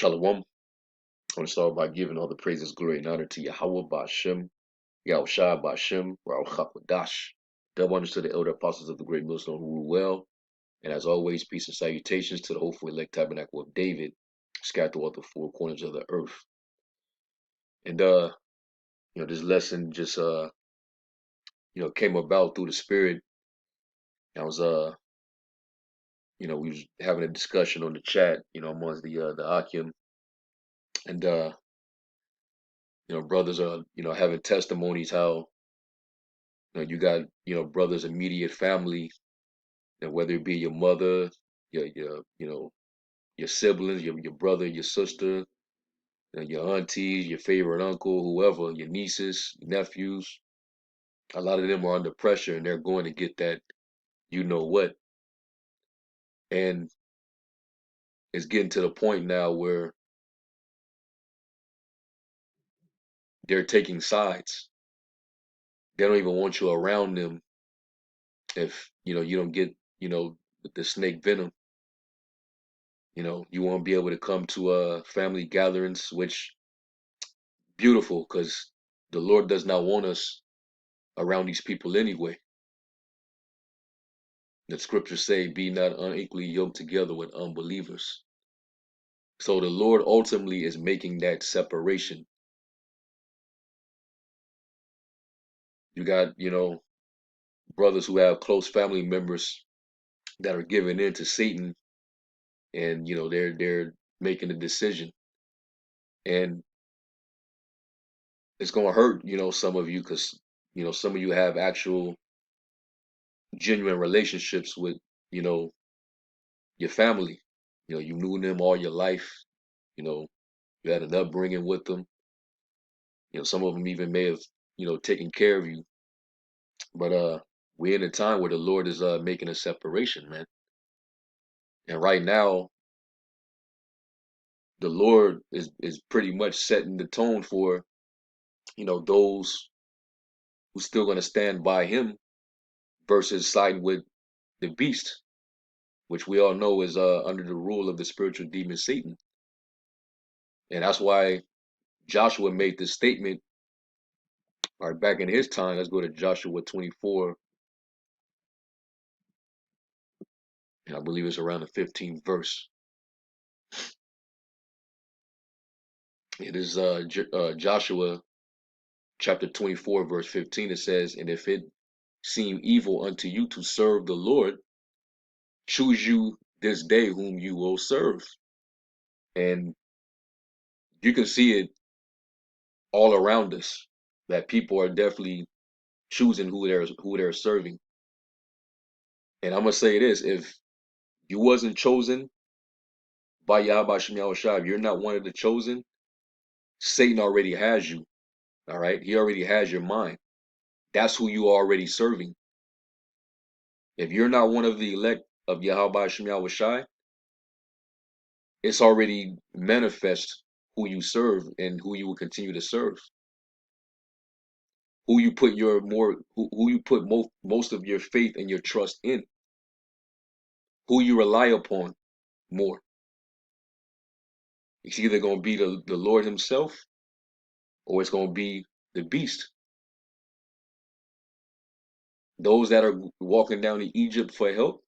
Shalom. I want to start by giving all the praises, glory, and honor to Yahweh Ba'Shem, Yahushua Ba'Shem, Ra'al Chakwadash. Double honors to the elder apostles of the great millstone who rule well. And as always, peace and salutations to the hopeful elect tabernacle of David, scattered throughout the four corners of the earth. And this lesson just came about through the spirit. I was we was having a discussion on the chat, amongst the Akim. And brothers are, having testimonies how you got, brothers, immediate family, and whether it be your mother, your siblings, your brother, your sister, your aunties, your favorite uncle, whoever, your nieces, your nephews, a lot of them are under pressure and they're going to get that, you know what, and it's getting to the point now where they're taking sides. They don't even want you around them if you don't get the snake venom. You won't be able to come to family gatherings, which beautiful, because the Lord does not want us around these people anyway. The scriptures say, be not unequally yoked together with unbelievers. So the Lord ultimately is making that separation. You got, brothers who have close family members that are giving in to Satan, and they're making a decision. And it's gonna hurt, some of you, because some of you have actual genuine relationships with, your family. You knew them all your life. You had an upbringing with them. Some of them even may have, taken care of you. But we're in a time where the Lord is making a separation, man. And right now, the Lord is pretty much setting the tone for, those who still gonna stand by him versus siding with the beast, which we all know is under the rule of the spiritual demon Satan. And that's why Joshua made this statement. All right, back in his time, let's go to Joshua 24, and I believe it's around the 15th verse. It is Joshua chapter 24, verse 15. It says, and if it seem evil unto you to serve the Lord, choose you this day whom you will serve. And you can see it all around us that people are definitely choosing who they're serving. And I'm gonna say this: if you wasn't chosen by Yahweh Shem Yahushua, if you're not one of the chosen, Satan already has you. All right, he already has your mind. That's who you are already serving. If you're not one of the elect of Yahweh Shem Yahushua, it's already manifest who you serve and who you will continue to serve. Who you put who you put most of your faith and your trust in. Who you rely upon more. It's either going to be the Lord himself, or it's going to be the beast. Those that are walking down to Egypt for help,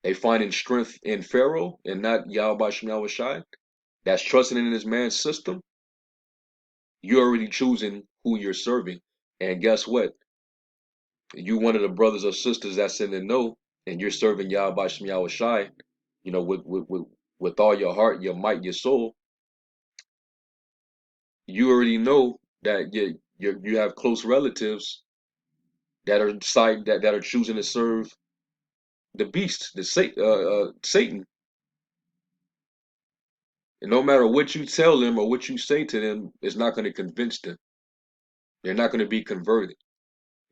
they finding strength in Pharaoh and not Yahweh Shem Yahushua. That's trusting in this man's system. You're already choosing who you're serving. And guess what? You one of the brothers or sisters that's in the know, and you're serving Yahweh Shem Yahushua, with all your heart, your might, your soul. You already know that you have close relatives that are that are choosing to serve the beast, Satan. And no matter what you tell them or what you say to them, it's not going to convince them. They're not going to be converted,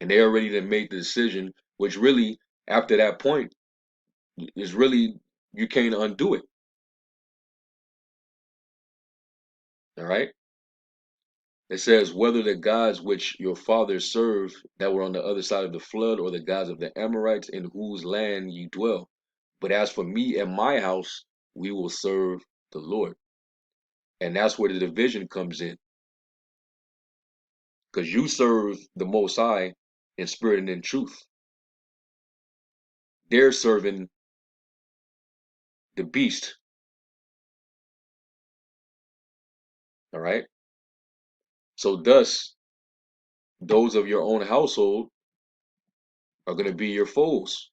and they already done made the decision. Which really, after that point, is really you can't undo it. All right. It says, whether the gods which your fathers served that were on the other side of the flood, or the gods of the Amorites in whose land ye dwell. But as for me and my house, we will serve the Lord. And that's where the division comes in. Because you serve the Most High in spirit and in truth. They're serving the beast. All right. So thus, those of your own household are going to be your foes.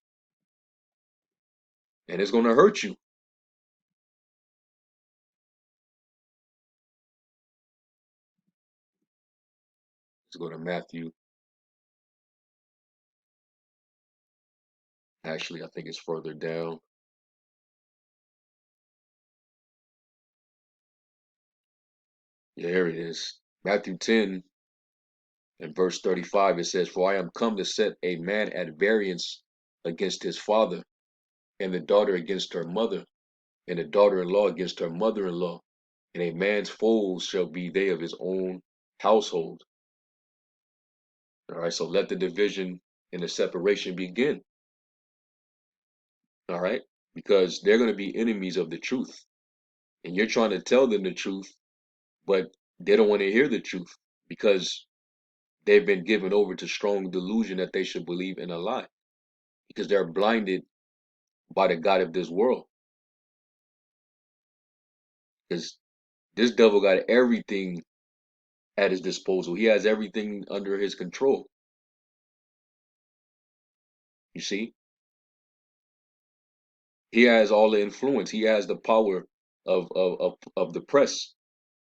And it's going to hurt you. Let's go to Matthew. Actually, I think it's further down. Yeah, here it is. Matthew 10 and verse 35, it says, "For I am come to set a man at variance against his father, and the daughter against her mother, and the daughter-in-law against her mother-in-law. And a man's foes shall be they of his own household." All right, so let the division and the separation begin. All right, because they're going to be enemies of the truth. And you're trying to tell them the truth, but they don't want to hear the truth because they've been given over to strong delusion that they should believe in a lie because they're blinded by the God of this world. Because this devil got everything at his disposal. He has everything under his control. You see, he has all the influence. He has the power of the press.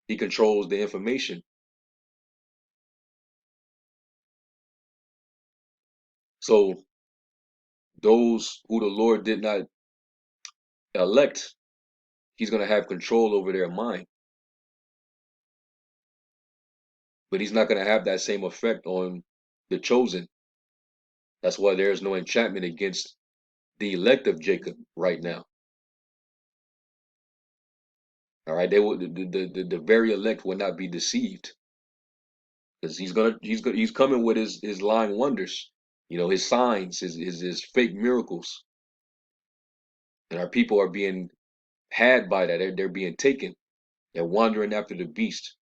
He controls the information. So those who the Lord did not elect, he's going to have control over their mind. But he's not going to have that same effect on the chosen. That's why there is no enchantment against the elect of Jacob right now. All right, they will the very elect will not be deceived because he's coming with his lying wonders, his signs, his fake miracles, and our people are being had by that. They're being taken. They're wandering after the beast,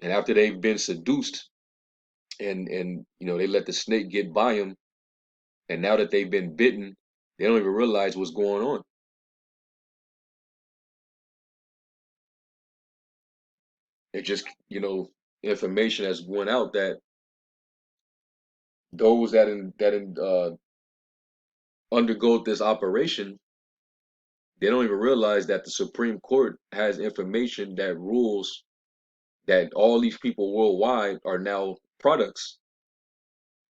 and after they've been seduced, and they let the snake get by them, and now that they've been bitten, they don't even realize what's going on. It just information has went out that those that undergo this operation, they don't even realize that the Supreme Court has information that rules that all these people worldwide are now products.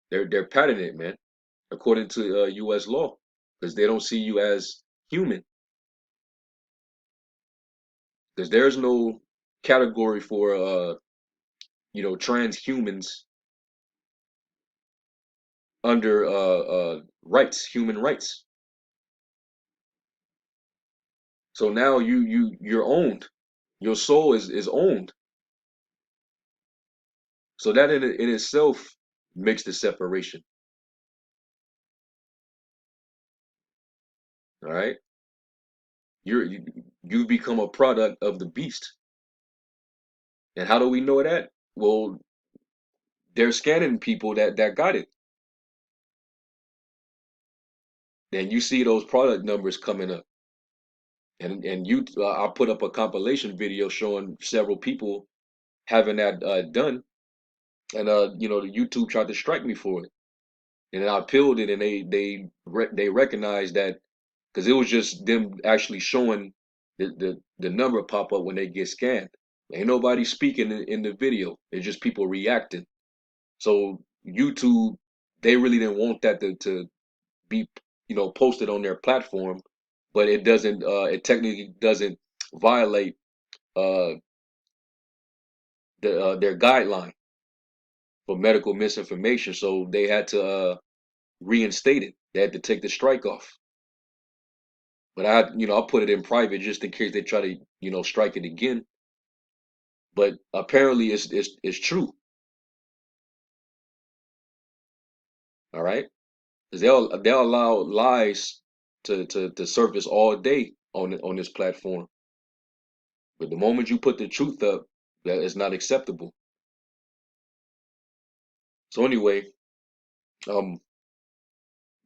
They're patented, man, according to U.S. law, because they don't see you as human. Because there's no category for transhumans under rights, human rights. So now you're owned. Your soul is owned. So that in itself makes the separation. All right, you become a product of the beast. And how do we know that? Well, they're scanning people that got it. Then you see those product numbers coming up. And I put up a compilation video showing several people having that done, and the YouTube tried to strike me for it, and then I appealed it, and they recognized that because it was just them actually showing the number pop up when they get scanned. Ain't nobody speaking in the video. It's just people reacting. So YouTube, they really didn't want that to be posted on their platform, but it technically doesn't violate uh their guideline for medical misinformation. So they had to reinstate it. They had to take the strike off. But I put it in private just in case they try to strike it again. But apparently it's true. All right, because they'll allow lies to surface all day on this platform. But the moment you put the truth up, that is not acceptable. So anyway, um,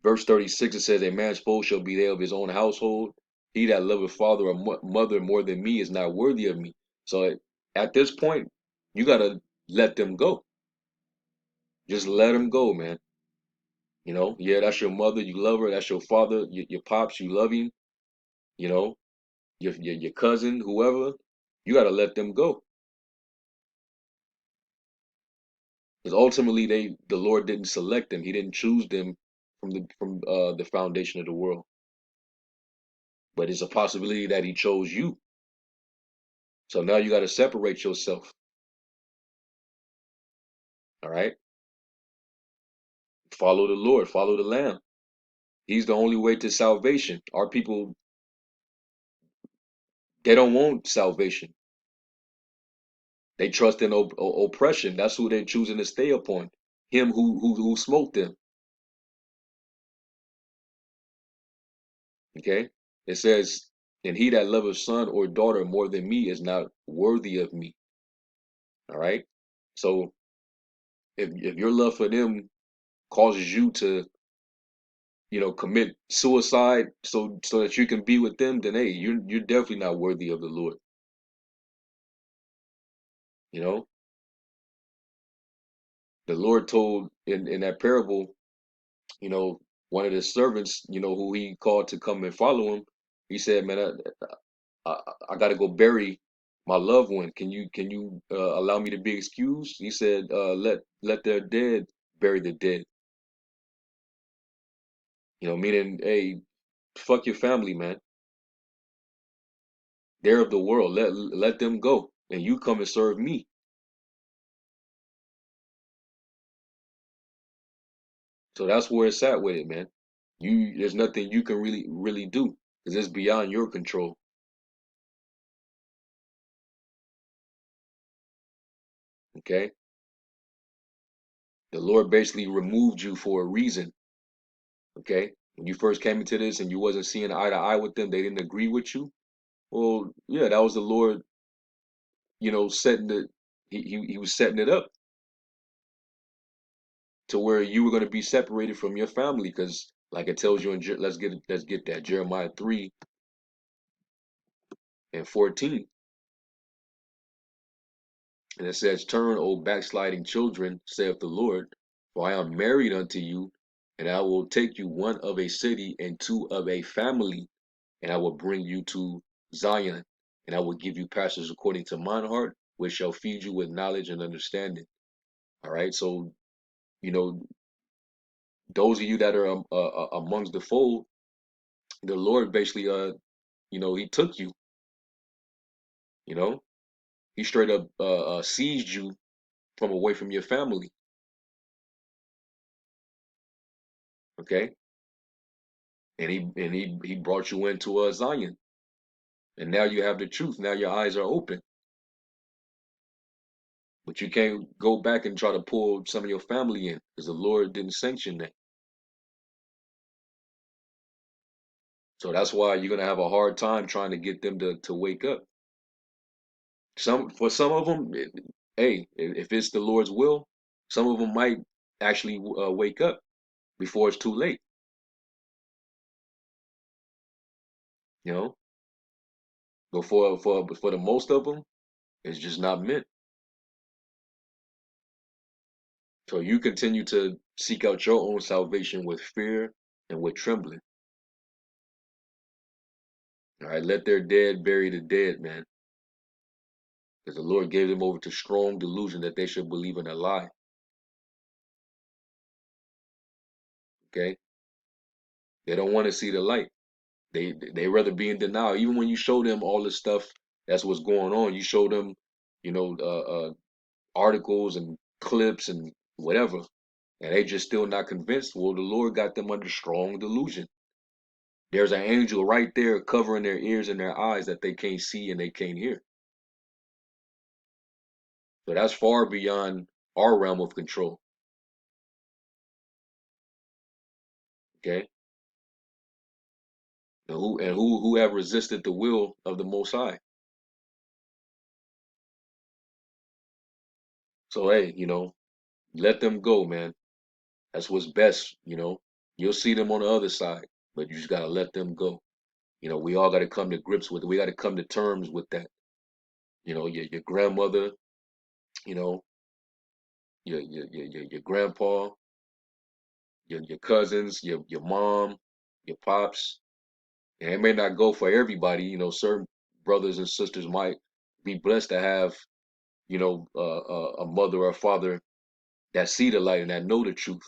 verse 36, it says, "A man's foe shall be there of his own household. He that loveth father or mother more than me is not worthy of me." So at this point, you gotta let them go. Just let them go, man. You know, yeah, that's your mother, you love her. That's your father, your pops, you love him. You know, your cousin, whoever, you gotta let them go. Because ultimately, the Lord didn't select them. He didn't choose them from the foundation of the world. But it's a possibility that He chose you. So now you got to separate yourself. All right, follow the Lord, follow the Lamb. He's the only way to salvation. Our people, they don't want salvation. They trust in oppression. That's who they're choosing to stay upon. Him who smote them. Okay, it says, "And he that loveth son or daughter more than me is not worthy of me." All right. So if your love for them causes you to, commit suicide so that you can be with them, then hey, you're definitely not worthy of the Lord. You know, the Lord told in that parable, you know, one of the servants, who He called to come and follow Him. He said, "Man, I, I got to go bury my loved one. Can you allow me to be excused?" He said, "Let their dead bury the dead." Meaning, hey, fuck your family, man. They're of the world. Let them go, and you come and serve me. So that's where it's at with it, man. There's nothing you can really do because it's beyond your control. Okay, the Lord basically removed you for a reason. Okay, when you first came into this and you wasn't seeing eye to eye with them, they didn't agree with you. Well, yeah, that was the Lord, setting it. He was setting it up to where you were going to be separated from your family because, like it tells you in let's get that Jeremiah 3:14. And it says, "Turn, O backsliding children, saith the Lord, for I am married unto you, and I will take you one of a city and two of a family, and I will bring you to Zion, and I will give you pastors according to mine heart, which shall feed you with knowledge and understanding." All right. So, you know, those of you that are amongst the fold, the Lord basically, He took you, you know, He straight up seized you from away from your family. Okay. And he brought you into Zion, and now you have the truth. Now your eyes are open, but you can't go back and try to pull some of your family in because the Lord didn't sanction that. So that's why you're gonna have a hard time trying to get them to wake up. For some of them, hey, if it's the Lord's will, some of them might actually wake up before it's too late. You know, but for the most of them, it's just not meant. So you continue to seek out your own salvation with fear and with trembling. All right, let their dead bury the dead, man. Because the Lord gave them over to strong delusion that they should believe in a lie. Okay? They don't want to see the light. They rather be in denial. Even when you show them all the stuff that's what's going on, you show them, articles and clips and whatever, and they just still not convinced. Well, the Lord got them under strong delusion. There's an angel right there covering their ears and their eyes that they can't see and they can't hear. So that's far beyond our realm of control. Okay? And who have resisted the will of the Most High. So hey, let them go, man. That's what's best. You'll see them on the other side, but you just gotta let them go. We all gotta come to grips with it. We gotta come to terms with that. Your grandmother, you know, your grandpa, your cousins, your mom, your pops. And it may not go for everybody. Certain brothers and sisters might be blessed to have, a mother or a father that see the light and that know the truth,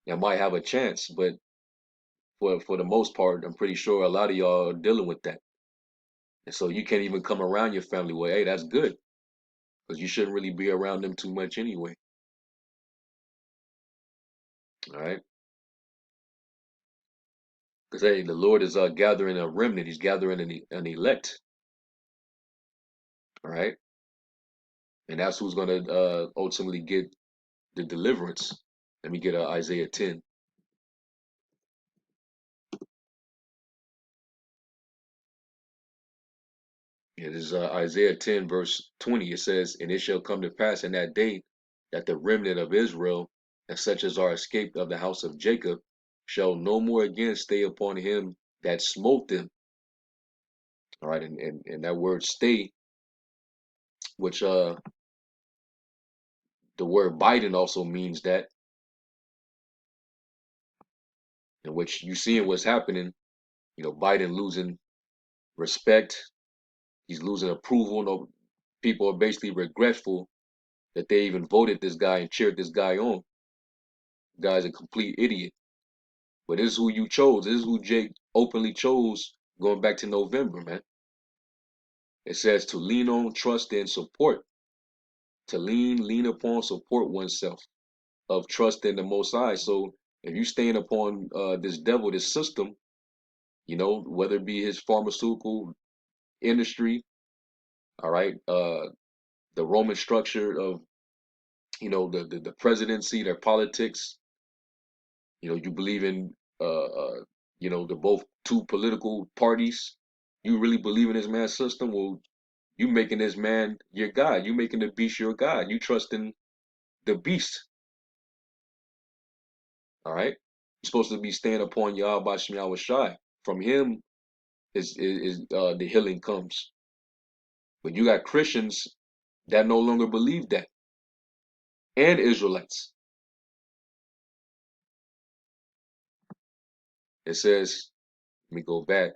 that might have a chance. But for the most part, I'm pretty sure a lot of y'all are dealing with that. And so you can't even come around your family. Well, hey, that's good because you shouldn't really be around them too much anyway. All right. Because hey, the Lord is gathering a remnant. He's gathering an elect. All right. And that's who's going to ultimately get the deliverance. Let me get Isaiah 10. It is Isaiah 10, verse 20. It says, "And it shall come to pass in that day that the remnant of Israel, and such as are escaped of the house of Jacob, shall no more again stay upon him that smote them." All right. And that word stay, which the word Biden also means that, in which you seeing what's happening. Biden losing respect. He's losing approval. No, people are basically regretful that they even voted this guy and cheered this guy on. The guy's a complete idiot. But this is who you chose. This is who Jake openly chose going back to November, man. It says to lean on, trust, and support. To lean upon, support oneself. Of trust in the Most High. So if you stand upon this devil, this system, whether it be his pharmaceutical industry, all right, the Roman structure of, the presidency, their politics, you believe in, the both two political parties. You really believe in this man's system? Well, you making this man your God. You making the beast your God. You trusting the beast. All right. You're supposed to be staying upon Yahweh Shem Yahweh Shai. From him is the healing comes. But you got Christians that no longer believe that, and Israelites. It says, let me go back.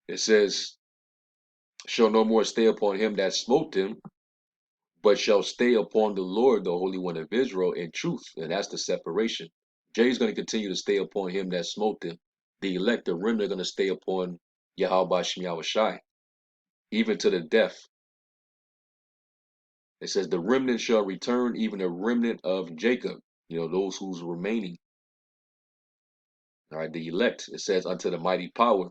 It says, shall no more stay upon him that smote him, but shall stay upon the Lord, the Holy One of Israel, in truth. And that's the separation. Jay's going to continue to stay upon him that smote him. The elect, the remnant, are going to stay upon Yahweh Shem Yahweh Shai, even to the death. It says, the remnant shall return, even a remnant of Jacob, those who's remaining. All right, the elect, it says, unto the mighty power.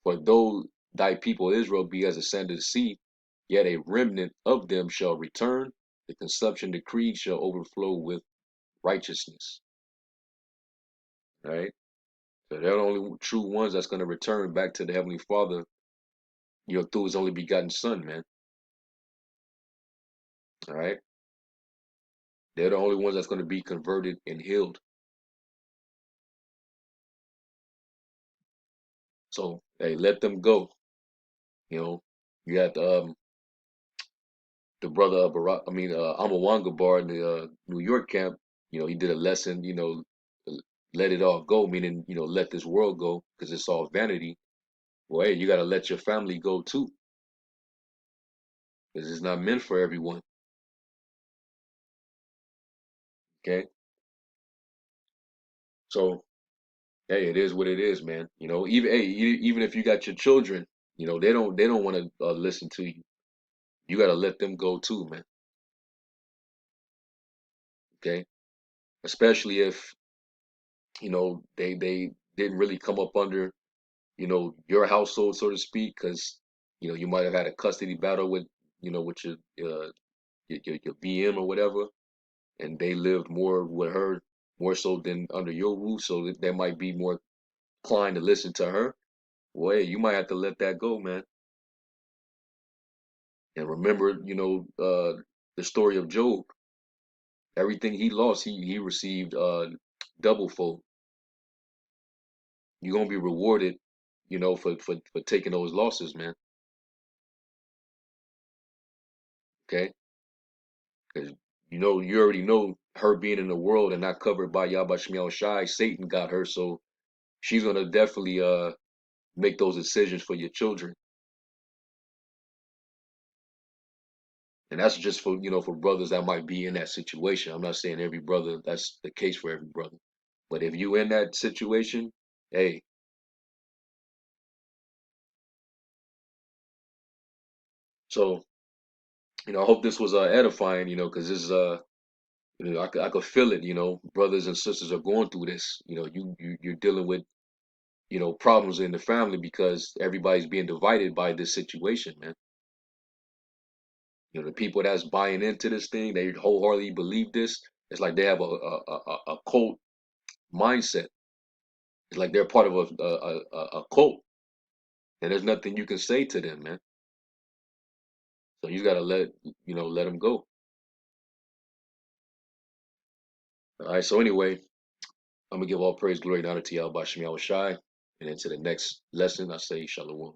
For though thy people Israel be as the sand of the sea, yet a remnant of them shall return. The consumption decreed shall overflow with righteousness. Right? So they're the only true ones that's going to return back to the Heavenly Father, through his only begotten Son, man. All right? They're the only ones that's going to be converted and healed. So, hey, let them go. You got the brother of Barack, Amawanga Bar in the New York camp. He did a lesson, let it all go, meaning, let this world go because it's all vanity. Well, hey, you got to let your family go too because it's not meant for everyone. Okay. So, hey, it is what it is, man. Even if you got your children, they don't want to listen to you. You got to let them go too, man. Okay. Especially if, they didn't really come up under, your household, so to speak, because, you might have had a custody battle with, with your BM or whatever. and they lived more with her, more so than under your roof, so that they might be more inclined to listen to her. Well, hey, you might have to let that go, man. And remember, the story of Job. Everything he lost, he received double fold. You're gonna be rewarded, for taking those losses, man. Okay, because you already know her being in the world and not covered by Yahweh Shemiel Shai. Satan got her, so she's gonna definitely make those decisions for your children. And that's just for brothers that might be in that situation. I'm not saying every brother that's the case for every brother, but if you in that situation, hey, so I hope this was edifying, because this is I could feel it, brothers and sisters are going through this. You're dealing with problems in the family because everybody's being divided by this situation, man. The people that's buying into this thing, they wholeheartedly believe this. It's like they have a cult mindset. It's like they're part of a cult, and there's nothing you can say to them, man. So you gotta let them go. All right. So anyway, I'm gonna give all praise, glory, and honor to Yahweh Shem Yahweh Shai, and into the next lesson, I say Shalom.